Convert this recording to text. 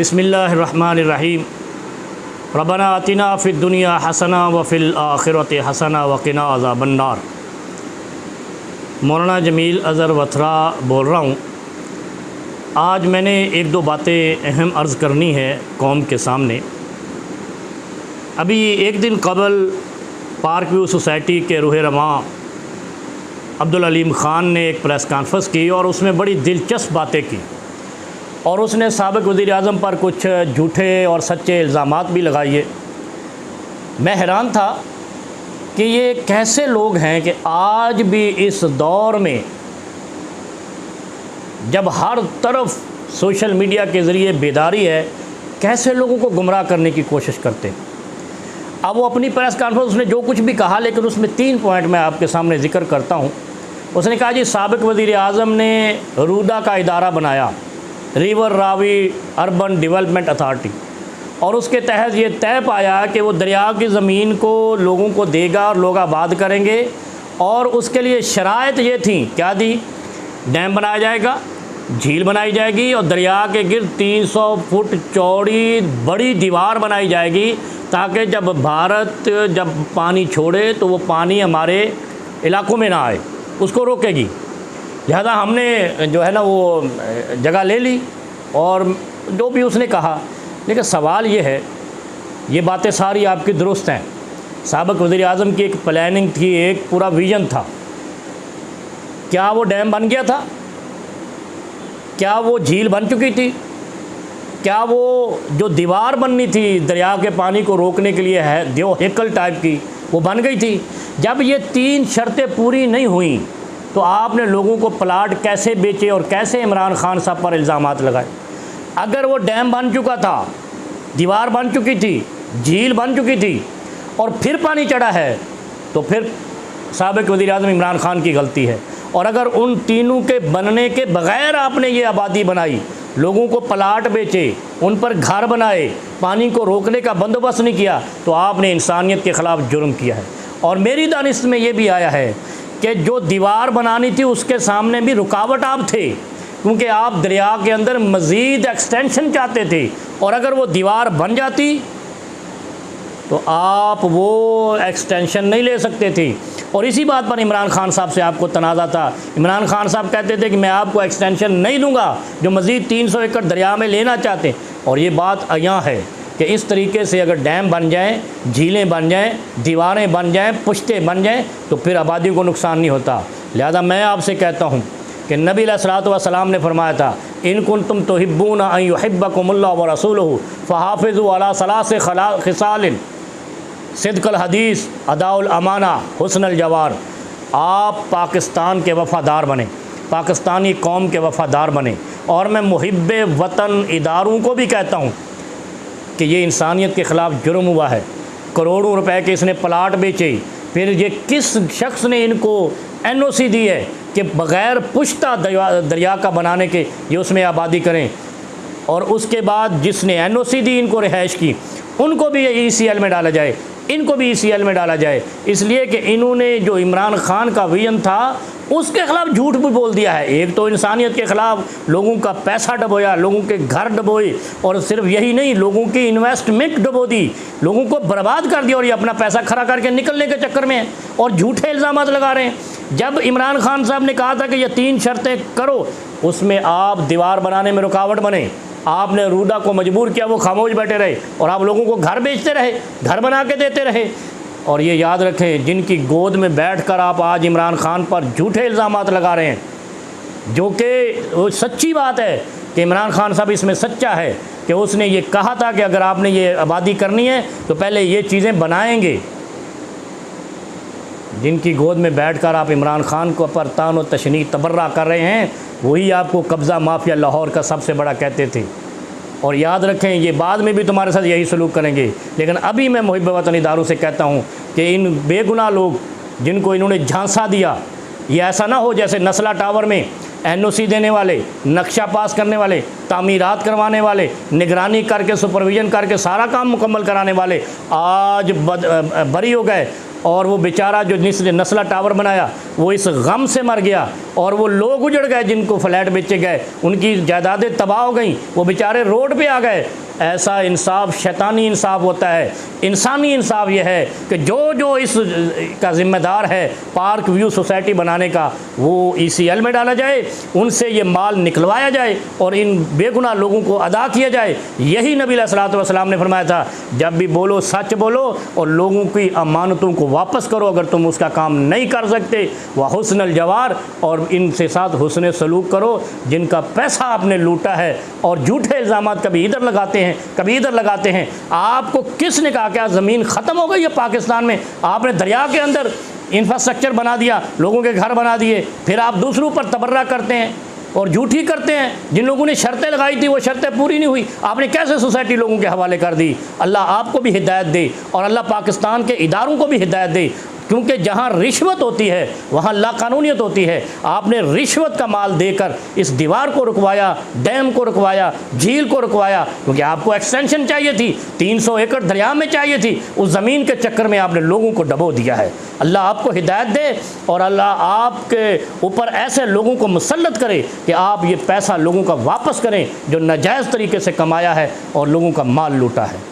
बिस्मिल्लाहिर्रहमानिर्रहीम। रब्बना आतिना फ़िद दुनिया हसना व फ़िल आखिरति हसना व क़िना अज़ाबन्नार। मौलाना जमील अज़हर वथरा बोल रहा हूँ। आज मैंने एक दो बातें अहम अर्ज़ करनी है कौम के सामने। अभी एक दिन कबल पार्क व्यू सोसाइटी के रूह रवां अब्दुल अलीम ख़ान ने एक प्रेस कॉन्फ्रेंस की और उसमें बड़ी दिलचस्प बातें की और उसने साबिक़ वज़ीर आज़म पर कुछ झूठे और सच्चे इल्ज़ामात भी लगाए। मैं हैरान था कि ये कैसे लोग हैं कि आज भी इस दौर में जब हर तरफ सोशल मीडिया के ज़रिए बेदारी है, कैसे लोगों को गुमराह करने की कोशिश करते हैं। अब वो अपनी प्रेस कॉन्फ्रेंस उसने जो कुछ भी कहा, लेकिन उसमें 3 पॉइंट मैं आपके सामने ज़िक्र करता हूँ। उसने कहा जी साबिक़ वज़ीर आज़म ने रूडा का इदारा बनाया, river Ravi urban development authority, और उसके तहत ये तय पाया कि वो दरिया की ज़मीन को लोगों को देगा और लोग आबाद करेंगे। और उसके लिए शराइत ये थी, क्या दी? डैम बनाया जाएगा, झील बनाई जाएगी और दरिया के गिर्द 300 फुट चौड़ी बड़ी दीवार बनाई जाएगी, ताकि जब भारत जब पानी छोड़े तो वो पानी हमारे इलाकों में ना आए, उसको रोकेगी। लिहाजा हमने जो है ना वो जगह ले ली और जो भी उसने कहा। लेकिन सवाल ये है, ये बातें सारी आपकी दुरुस्त हैं। साबिक़ वज़ीर आज़म की एक प्लानिंग थी, एक पूरा विज़न था। क्या वो डैम बन गया था? क्या वो झील बन चुकी थी? क्या वो जो दीवार बननी थी दरिया के पानी को रोकने के लिए है, जो हेकल टाइप की, वो बन गई थी? जब ये 3 शर्तें पूरी नहीं हुई तो आपने लोगों को प्लाट कैसे बेचे और कैसे इमरान खान साहब पर इल्ज़ामात लगाए? अगर वो डैम बन चुका था, दीवार बन चुकी थी, झील बन चुकी थी और फिर पानी चढ़ा है, तो फिर साबिक़ वज़ीर आज़म इमरान खान की गलती है। और अगर उन तीनों के बनने के बग़ैर आपने ये आबादी बनाई, लोगों को प्लाट बेचे, उन पर घर बनाए, पानी को रोकने का बंदोबस्त नहीं किया, तो आपने इंसानियत के ख़िलाफ़ जुर्म किया है। और मेरी दानिश में ये भी आया है कि जो दीवार बनानी थी उसके सामने भी रुकावट आप थे, क्योंकि आप दरिया के अंदर मज़ीद एक्सटेंशन चाहते थे। और अगर वो दीवार बन जाती तो आप वो एक्सटेंशन नहीं ले सकते थे। और इसी बात पर इमरान खान साहब से आपको तनाज़ा था। इमरान खान साहब कहते थे कि मैं आपको एक्सटेंशन नहीं दूंगा जो मज़ीद 300 एकड़ दरिया में लेना चाहते। और ये बात यहाँ है कि इस तरीके से अगर डैम बन जाएँ, झीलें बन जाएँ, दीवारें बन जाएँ, पुश्ते बन जाएँ, तो फिर आबादी को नुकसान नहीं होता। लिहाजा मैं आपसे कहता हूँ कि नबी अलैहिस्सलातु वस्सलाम ने फरमाया था, इन कुंतुम तुहिब्बूना अन युहिब्बकुमुल्लाहु व रसूलुहु फहाफ़िज़ू अला सलास खिसालिन सिद्क़ुल हदीस अदाउल अमाना हुस्नुल जवार। आप पाकिस्तान के वफ़ादार बने, पाकिस्तानी कौम के वफ़ादार बने। और मैं मुहिब्बे वतन इदारों को भी कहता हूँ कि ये इंसानियत के ख़िलाफ़ जुर्म हुआ है। करोड़ों रुपए के इसने प्लाट बेचे, फिर ये किस शख्स ने इनको NOC दी है कि बग़ैर पुश्ता दरिया का बनाने के ये उसमें आबादी करें? और उसके बाद जिसने NOC दी इनको रिहाइश की, उनको भी ECL में डाला जाए, इनको भी ECL में डाला जाए, इसलिए कि इन्होंने जो इमरान खान का विजन था उसके ख़िलाफ़ झूठ भी बोल दिया है। एक तो इंसानियत के ख़िलाफ़ लोगों का पैसा डबोया, लोगों के घर डबोए, और सिर्फ यही नहीं, लोगों की इन्वेस्टमेंट डबो दी, लोगों को बर्बाद कर दिया। और ये अपना पैसा खरा करके निकलने के चक्कर में और झूठे इल्ज़ाम लगा रहे हैं। जब इमरान खान साहब ने कहा था कि ये 3 शर्तें करो, उसमें आप दीवार बनाने में रुकावट बने, आपने रूडा को मजबूर किया, वो खामोश बैठे रहे और आप लोगों को घर बेचते रहे, घर बना के देते रहे। और ये याद रखें, जिनकी गोद में बैठकर आप आज इमरान खान पर झूठे इल्ज़ामात लगा रहे हैं, जो कि वो सच्ची बात है कि इमरान खान साहब इसमें सच्चा है कि उसने ये कहा था कि अगर आपने ये आबादी करनी है तो पहले ये चीज़ें बनाएंगे। जिनकी गोद में बैठकर आप इमरान खान को पर तान व तशनी तबर्रा कर रहे हैं, वही आपको कब्ज़ा माफिया लाहौर का सबसे बड़ा कहते थे। और याद रखें, ये बाद में भी तुम्हारे साथ यही सलूक करेंगे। लेकिन अभी मैं मुहिब्बे वतन इदारों से कहता हूँ कि इन बेगुनाह लोग जिनको इन्होंने झांसा दिया, ये ऐसा ना हो जैसे नस्ला टावर में NOC देने वाले, नक्शा पास करने वाले, तामीरात करवाने वाले, निगरानी करके सुपरविज़न करके सारा काम मुकम्मल कराने वाले आज बरी हो गए और वो बेचारा जो जिसने नस्ला टावर बनाया वो इस गम से मर गया, और वो लोग उजड़ गए जिनको फ्लैट बेचे गए, उनकी जायदादें तबाह हो गई, वो बेचारे रोड पे आ गए। ऐसा इंसाफ शैतानी इंसाफ होता है। इंसानी इंसाफ यह है कि जो इस का ज़िम्मेदार है पार्क व्यू सोसाइटी बनाने का, वो ECL में डाला जाए, उनसे ये माल निकलवाया जाए और इन बेगुनाह लोगों को अदा किया जाए। यही नबी अलैहिस्सलातु वस्सलाम ने फरमाया था, जब भी बोलो सच बोलो और लोगों की अमानतों को वापस करो। अगर तुम उसका काम नहीं कर सकते वह हुस्नुल जवार, और इनसे साथ हुस्न सलूक करो जिनका पैसा आपने लूटा है। और झूठे इल्ज़ाम कभी इधर लगाते हैं कभी इधर लगाते हैं। आपको किसने कहा क्या ज़मीन ख़त्म हो गई है पाकिस्तान में? आपने दरिया के अंदर इंफ्रास्ट्रक्चर बना दिया, लोगों के घर बना दिए, फिर आप दूसरों पर तबर्रा करते हैं और झूठी करते हैं। जिन लोगों ने शर्तें लगाई थी वो शर्तें पूरी नहीं हुई, आपने कैसे सोसाइटी लोगों के हवाले कर दी। अल्लाह आपको भी हिदायत दे और अल्लाह पाकिस्तान के इदारों को भी हिदायत दे, क्योंकि जहाँ रिश्वत होती है वहाँ लाकानूनियत होती है। आपने रिश्वत का माल देकर इस दीवार को रुकवाया, डैम को रुकवाया, झील को रुकवाया, क्योंकि आपको एक्सटेंशन चाहिए थी, 300 एकड़ दरिया में चाहिए थी। उस ज़मीन के चक्कर में आपने लोगों को डबो दिया है। अल्लाह आपको हिदायत दे और अल्लाह आपके ऊपर ऐसे लोगों को मुसल्लत करे कि आप ये पैसा लोगों का वापस करें जो नाजायज़ तरीके से कमाया है और लोगों का माल लूटा है।